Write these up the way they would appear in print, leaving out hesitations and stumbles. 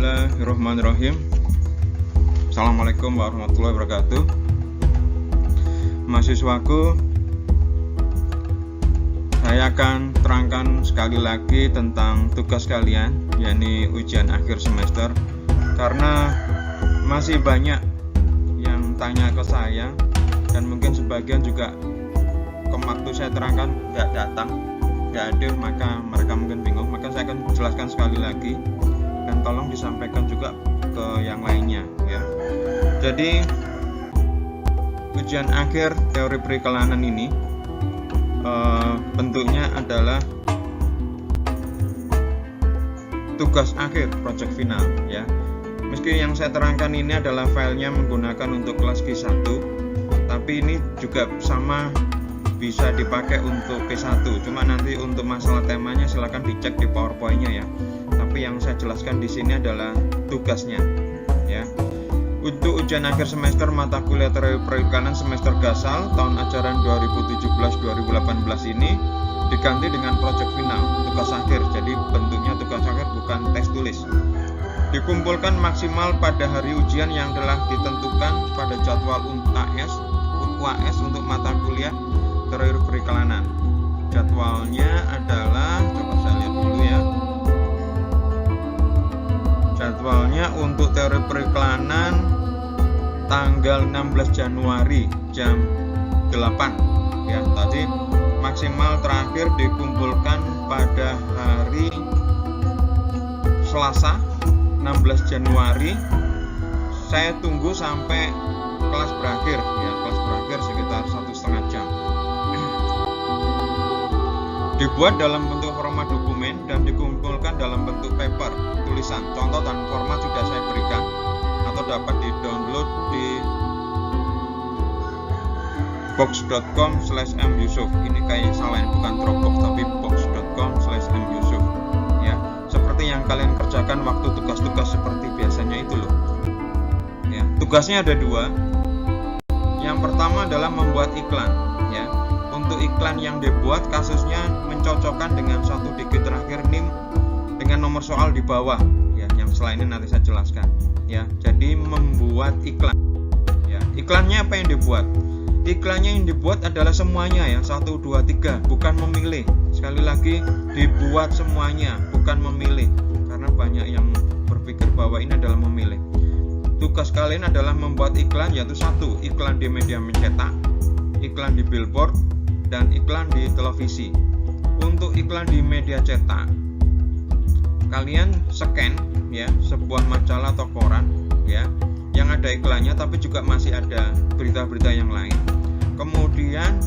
Bismillahirrahmanirrahim. Assalamualaikum warahmatullahi wabarakatuh. Mahasiswaku, saya akan terangkan sekali lagi tentang tugas kalian, yakni ujian akhir semester. Karena masih banyak yang tanya ke saya, dan mungkin sebagian juga waktu saya terangkan nggak datang, nggak hadir, maka mereka mungkin bingung. Maka saya akan jelaskan sekali lagi, dan tolong disampaikan juga ke yang lainnya ya. Jadi ujian akhir teori periklanan ini bentuknya adalah tugas akhir project final ya. Meski yang saya terangkan ini adalah filenya menggunakan untuk kelas G1, tapi ini juga sama bisa dipakai untuk P1. Cuma nanti untuk masalah temanya silahkan dicek di PowerPoint-nya ya. Tapi yang saya jelaskan di sini adalah tugasnya ya. Untuk ujian akhir semester mata kuliah teori periklanan semester Gasal tahun ajaran 2017-2018 ini diganti dengan project final, tugas akhir. Jadi bentuknya tugas akhir, bukan tes tulis. Dikumpulkan maksimal pada hari ujian yang telah ditentukan pada jadwal UAS untuk mata kuliah teori periklanan. Jadwalnya adalah, coba saya lihat dulu ya. Jadwalnya untuk teori periklanan tanggal 16 Januari jam 8 ya. Tadi maksimal terakhir dikumpulkan pada hari Selasa 16 Januari. Saya tunggu sampai kelas berakhir ya. Kelas berakhir sekitar 1,5 jam. Dibuat dalam bentuk format dokumen dan dikumpulkan dalam bentuk paper, tulisan. Contoh dan format sudah saya berikan atau dapat di-download di box.com/myusuf. Ini kayak salah, bukan Dropbox tapi box.com/myusuf ya. Seperti yang kalian kerjakan waktu tugas-tugas seperti biasanya itu loh. Ya, tugasnya ada 2. Yang pertama adalah membuat iklan ya. Untuk iklan yang dibuat kasusnya mencocokkan dengan 1 digit terakhir NIM dengan nomor soal di bawah ya. Yang setelah ini nanti saya jelaskan ya. Jadi membuat iklan ya. Iklannya apa yang dibuat? Iklannya yang dibuat adalah semuanya ya, 1, 2, 3, bukan memilih. Sekali lagi, dibuat semuanya, bukan memilih. Karena banyak yang berpikir bahwa ini adalah memilih. Tugas kalian adalah membuat iklan, yaitu 1, iklan di media mencetak, iklan di billboard, dan iklan di televisi. Untuk iklan di media cetak, kalian scan ya sebuah majalah atau koran ya yang ada iklannya, tapi juga masih ada berita-berita yang lain. Kemudian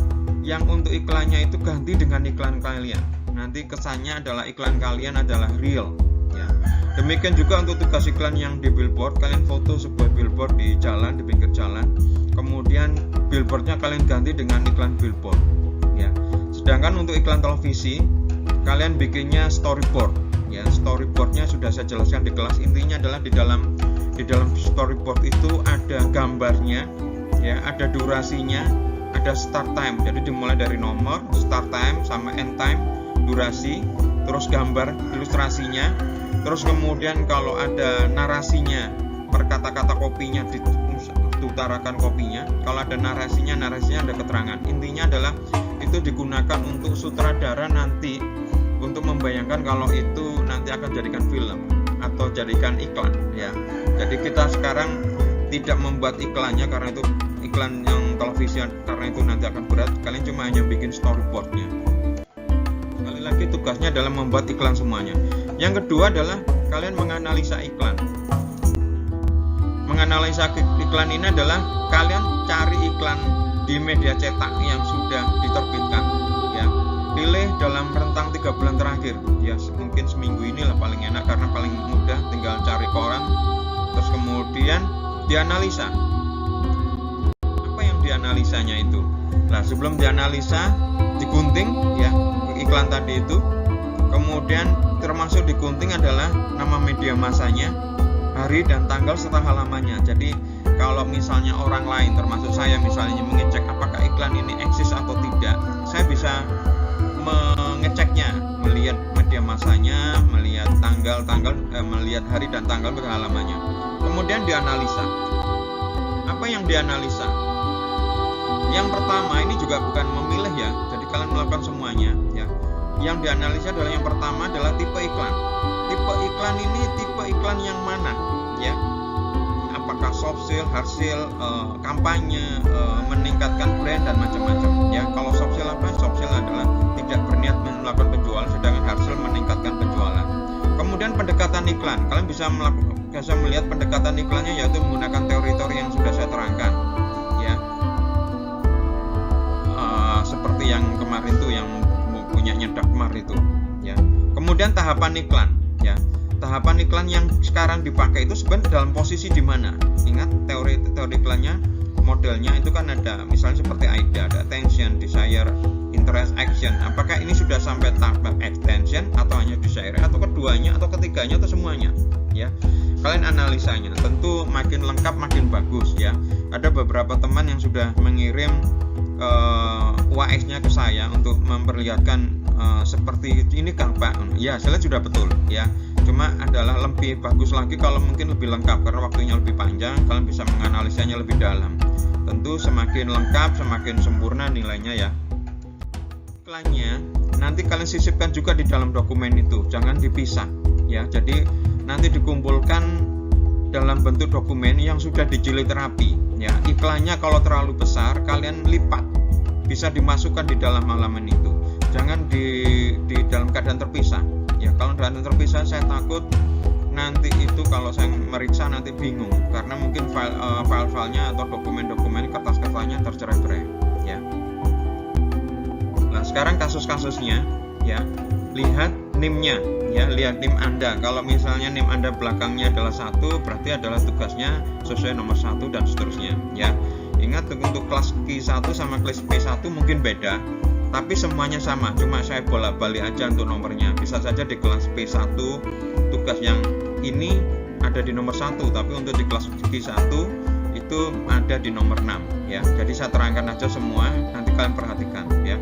yang untuk iklannya itu ganti dengan iklan kalian. Nanti kesannya adalah iklan kalian adalah real ya. Demikian juga untuk tugas iklan yang di billboard, kalian foto sebuah billboard di jalan, di pinggir jalan. Kemudian billboardnya kalian ganti dengan iklan billboard ya. Sedangkan untuk iklan televisi, kalian bikinnya storyboard ya. Storyboardnya sudah saya jelaskan di kelas. Intinya adalah di dalam storyboard itu ada gambarnya ya, ada durasinya, ada start time. Jadi dimulai dari nomor start time sama end time, durasi, terus gambar ilustrasinya, terus kemudian kalau ada narasinya per kata-kata kopinya diutarakan kopinya. Kalau ada narasinya ada keterangan. Intinya adalah itu digunakan untuk sutradara nanti untuk membayangkan kalau itu nanti akan jadikan film atau jadikan iklan ya. Jadi kita sekarang tidak membuat iklannya karena itu iklan yang televisi, karena itu nanti akan berat. Kalian cuma hanya bikin storyboardnya. Sekali lagi tugasnya adalah membuat iklan semuanya. Yang kedua adalah kalian menganalisa iklan. Menganalisa iklan ini adalah kalian cari iklan di media cetak yang sudah diterbitkan ya. Pilih dalam rentang 3 bulan terakhir ya, mungkin seminggu inilah paling enak karena paling mudah, tinggal cari koran. Terus kemudian dianalisa. Apa yang dianalisanya itu? Nah, sebelum dianalisa digunting ya iklan tadi itu. Kemudian termasuk digunting adalah nama media masanya, hari dan tanggal serta halamannya. Jadi kalau misalnya orang lain termasuk saya misalnya mengecek apakah iklan ini eksis atau tidak, saya bisa mengeceknya, melihat media masanya, melihat melihat hari dan tanggal berhalamannya. Kemudian dianalisa. Apa yang dianalisa? Yang pertama, ini juga bukan memilih ya, jadi kalian melakukan semuanya ya. Yang dianalisa adalah yang pertama adalah tipe iklan. Tipe iklan ini tipe iklan yang mana ya? Apakah soft sale, hard sale, kampanye, meningkatkan brand dan macam-macam ya. Kalau soft sale apa? Soft sale adalah tidak berniat melakukan penjualan, sedangkan hard sale meningkatkan penjualan. Kemudian pendekatan iklan, kalian bisa melihat pendekatan iklannya yaitu menggunakan teori-teori yang sudah saya terangkan ya. Seperti yang kemarin tuh yang punyanya Dagmar itu ya. Kemudian tahapan iklan ya. Tahapan iklan yang sekarang dipakai itu sebenarnya dalam posisi di mana? Ingat teori iklannya, modelnya itu kan ada misalnya seperti AIDA, ada attention, desire, interest, action. Apakah ini sudah sampai tahap attention atau hanya desire atau keduanya atau ketiganya atau semuanya ya? Kalian analisanya. Tentu makin lengkap makin bagus ya. Ada beberapa teman yang sudah mengirim UAS-nya ke saya untuk memperlihatkan seperti ini kan Pak. Ya, saya sudah betul ya. Cuma adalah lebih bagus lagi kalau mungkin lebih lengkap karena waktunya lebih panjang, kalian bisa menganalisanya lebih dalam. Tentu semakin lengkap, semakin sempurna nilainya ya. Iklannya nanti kalian sisipkan juga di dalam dokumen itu, jangan dipisah ya. Jadi nanti dikumpulkan dalam bentuk dokumen yang sudah dijilid rapi ya. Iklannya kalau terlalu besar kalian lipat, bisa dimasukkan di dalam halaman itu. Jangan di dalam keadaan terpisah. Ya, kalau keadaan terpisah saya takut nanti itu kalau saya meriksa nanti bingung karena mungkin file-filenya atau dokumen-dokumen kertas-kertasnya tercerai-berai ya. Nah, sekarang kasus-kasusnya ya. Lihat NIM-nya ya, lihat NIM Anda. Kalau misalnya NIM Anda belakangnya adalah 1, berarti adalah tugasnya sesuai nomor 1 dan seterusnya ya. Ingat untuk kelas Q1 sama kelas P1 mungkin beda, tapi semuanya sama, cuma saya bolak-balik aja untuk nomornya. Bisa saja di kelas P1 tugas yang ini ada di nomor 1, tapi untuk di kelas Q1 itu ada di nomor 6 ya. Jadi saya terangkan aja semua, nanti kalian perhatikan ya.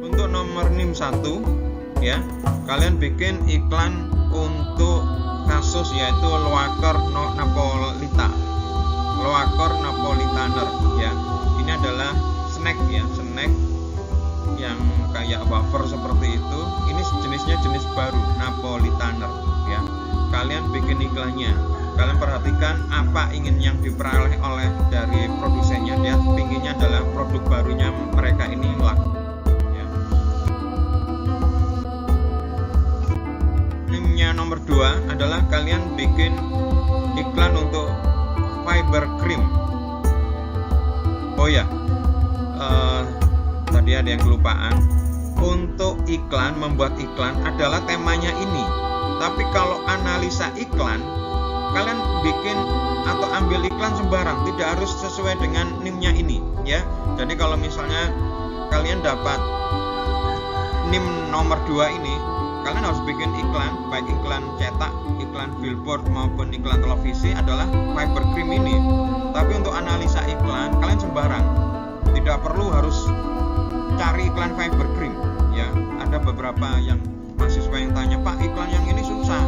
Untuk nomor NIM 1 ya, kalian bikin iklan untuk kasus yaitu Loacker Napolitaner ya. Ini adalah snack ya, snack yang kayak wafer seperti itu. Ini jenisnya jenis baru, Napolitaner ya. Kalian bikin iklannya, kalian perhatikan apa ingin yang diperoleh oleh dari produsennya. Dia pinginnya adalah produk barunya mereka ini laku ya. NIM-nya nomor 2 adalah kalian bikin iklan untuk fiber cream. Oh ya, tadi ada yang kelupaan. Untuk iklan, membuat iklan adalah temanya ini. Tapi kalau analisa iklan, kalian bikin atau ambil iklan sembarang, tidak harus sesuai dengan NIM-nya ini ya. Jadi kalau misalnya kalian dapat NIM nomor 2 ini, kalian harus bikin iklan, baik iklan cetak, iklan billboard maupun iklan televisi adalah fiber cream ini. Tapi untuk analisa iklan, kalian sembarang. Tidak perlu harus cari iklan fiber cream ya. Ada beberapa yang mahasiswa yang tanya, Pak, iklan yang ini susah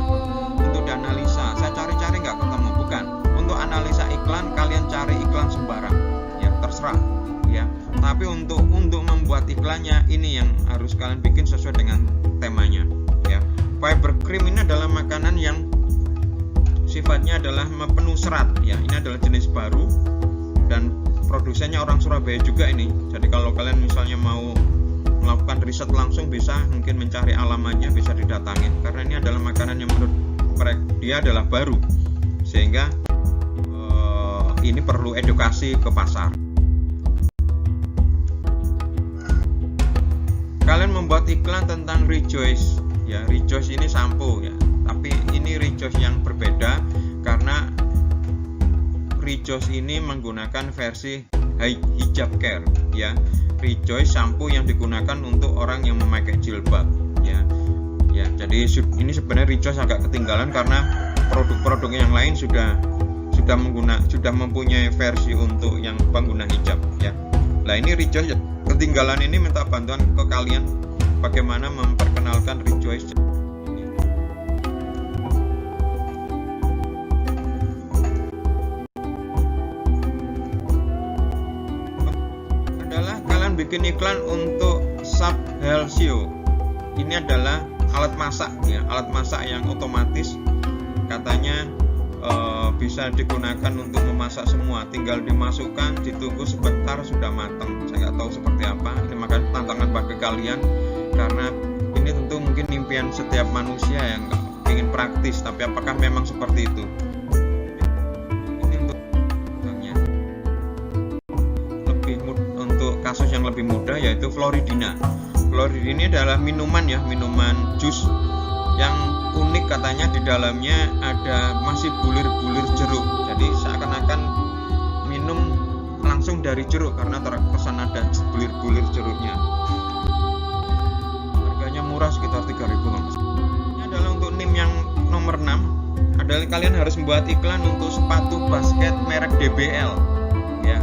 untuk dianalisa, saya cari-cari nggak ketemu. Bukan, untuk analisa iklan kalian cari iklan sembarang ya, terserah ya. Tapi untuk membuat iklannya ini yang harus kalian bikin sesuai dengan temanya ya. Fiber cream ini adalah makanan yang sifatnya adalah penuh serat ya. Ini adalah jenis baru dan produsennya orang Surabaya juga ini. Jadi kalau kalian misalnya mau melakukan riset langsung bisa mungkin mencari alamatnya, bisa didatangin karena ini adalah makanan yang menurut dia adalah baru sehingga ini perlu edukasi ke pasar. Kalian membuat iklan tentang Rejoice ya. Rejoice ini sampo ya, tapi ini Rejoice yang berbeda karena Rejoice ini menggunakan versi hijab care ya. Rejoice shampoo yang digunakan untuk orang yang memakai jilbab ya. Ya, jadi ini sebenarnya Rejoice agak ketinggalan karena produk-produk yang lain sudah mempunyai versi untuk yang pengguna hijab ya. Nah, ini Rejoice ketinggalan, ini minta bantuan ke kalian bagaimana memperkenalkan Rejoice ini. Adalah kalian bikin iklan untuk Sub Halsio. Ini adalah alat masak ya, alat masak yang otomatis, katanya bisa digunakan untuk memasak semua, tinggal dimasukkan, ditunggu sebentar sudah matang. Saya nggak tahu seperti apa, ini makanya tantangan bagi kalian, karena ini tentu mungkin impian setiap manusia yang ingin praktis, tapi apakah memang seperti itu? Ini untuk kasus yang lebih mudah, yaitu Floridina. Floridina adalah minuman ya, minuman jus yang unik, katanya di dalamnya ada masih bulir-bulir jeruk. Jadi seakan-akan minum langsung dari jeruk karena terkesan ada bulir-bulir jeruknya. Harganya murah, sekitar 3.000. Ini adalah untuk NIM yang nomor 6. Adalah kalian harus membuat iklan untuk sepatu basket merek DBL. Ya,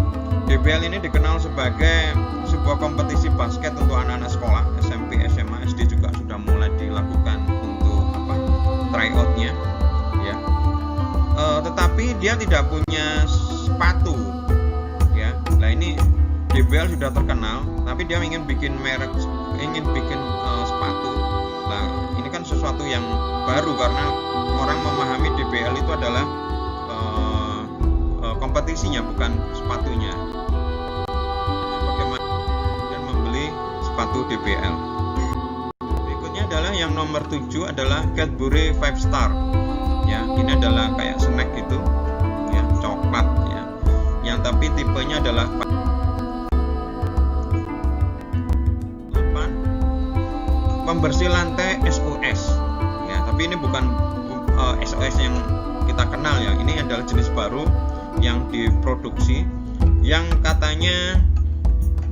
DBL ini dikenal sebagai sebuah kompetisi basket untuk anak-anak sekolah, SMP, SMA, SD juga sudah mulai dilakukan tryout-nya ya. Tetapi dia tidak punya sepatu ya. Nah, ini DBL sudah terkenal, tapi dia ingin bikin merek, ingin bikin sepatu. Nah, ini kan sesuatu yang baru karena orang memahami DBL itu adalah kompetisinya, bukan sepatunya. Bagaimana dan membeli sepatu DBL. Adalah yang nomor 7 adalah Cadbury 5 Star ya. Ini adalah kayak snack gitu ya, coklat ya, yang tapi tipenya adalah 8 pembersih lantai SOS ya, tapi ini bukan SOS yang kita kenal ya. Ini adalah jenis baru yang diproduksi, yang katanya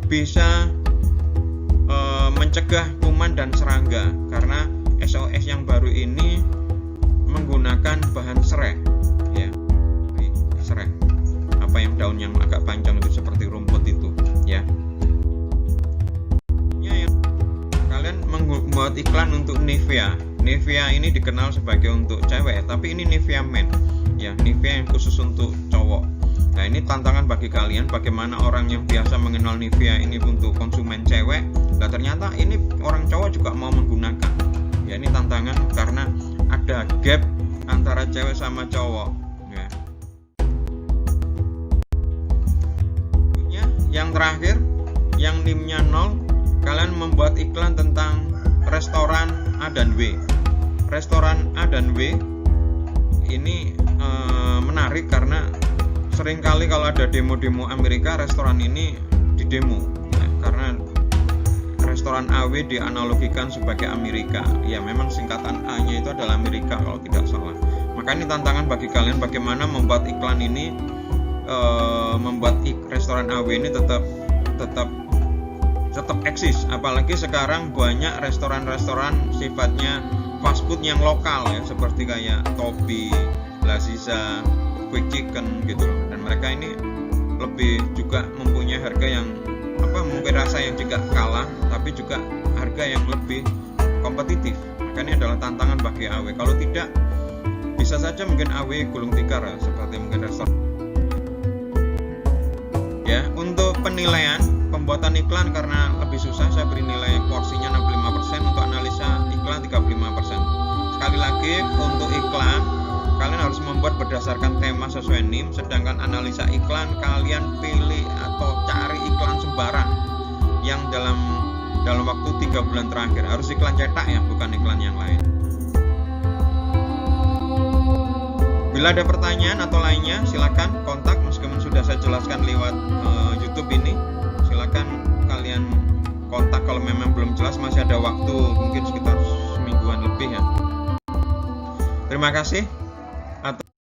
bisa mencegah kuman dan serangga, karena SOS yang baru ini menggunakan bahan serai ya. Serai, apa yang daun yang agak panjang itu seperti rumput itu ya. Ya, kalian membuat iklan untuk Nivea. Nivea ini dikenal sebagai untuk cewek, tapi ini Nivea Men ya, Nivea yang khusus untuk cowok. Nah, ini tantangan bagi kalian, bagaimana orang yang biasa mengenal Nivea ini untuk konsumen cewek, nah ternyata ini orang cowok juga mau menggunakan. Ya, ini tantangan karena ada gap antara cewek sama cowok. Ya. Yang terakhir, yang NIM-nya 0, kalian membuat iklan tentang restoran A dan W. Restoran A dan W ini menarik karena seringkali kalau ada demo-demo Amerika, restoran ini didemo ya, karena restoran AW dianalogikan sebagai Amerika. Ya, memang singkatan A-nya itu adalah Amerika kalau tidak salah. Maka ini tantangan bagi kalian, bagaimana membuat iklan ini, membuat restoran AW ini tetap eksis. Apalagi sekarang banyak restoran-restoran sifatnya fast food yang lokal ya, seperti kayak Topi, Laziza, Quick Chicken gitu loh. Dan mereka ini lebih juga mempunyai harga yang mungkin rasa yang juga kalah, tapi juga harga yang lebih kompetitif. Maka ini adalah tantangan bagi AW. Kalau tidak, bisa saja mungkin AW gulung tikar ya, seperti mungkin restoran. Ya, untuk penilaian pembuatan iklan karena lebih susah, saya beri nilai porsinya 65%, untuk analisa iklan 35%. Sekali lagi, untuk iklan kalian harus membuat berdasarkan tema sesuai NIM, sedangkan analisa iklan kalian pilih atau cari iklan sembarang yang dalam waktu 3 bulan terakhir. Harus iklan cetak ya, bukan iklan yang lain. Bila ada pertanyaan atau lainnya, silakan kontak. Meskipun sudah saya jelaskan lewat YouTube ini, silakan kalian kontak. Kalau memang belum jelas, masih ada waktu mungkin sekitar semingguan lebih ya. Terima kasih.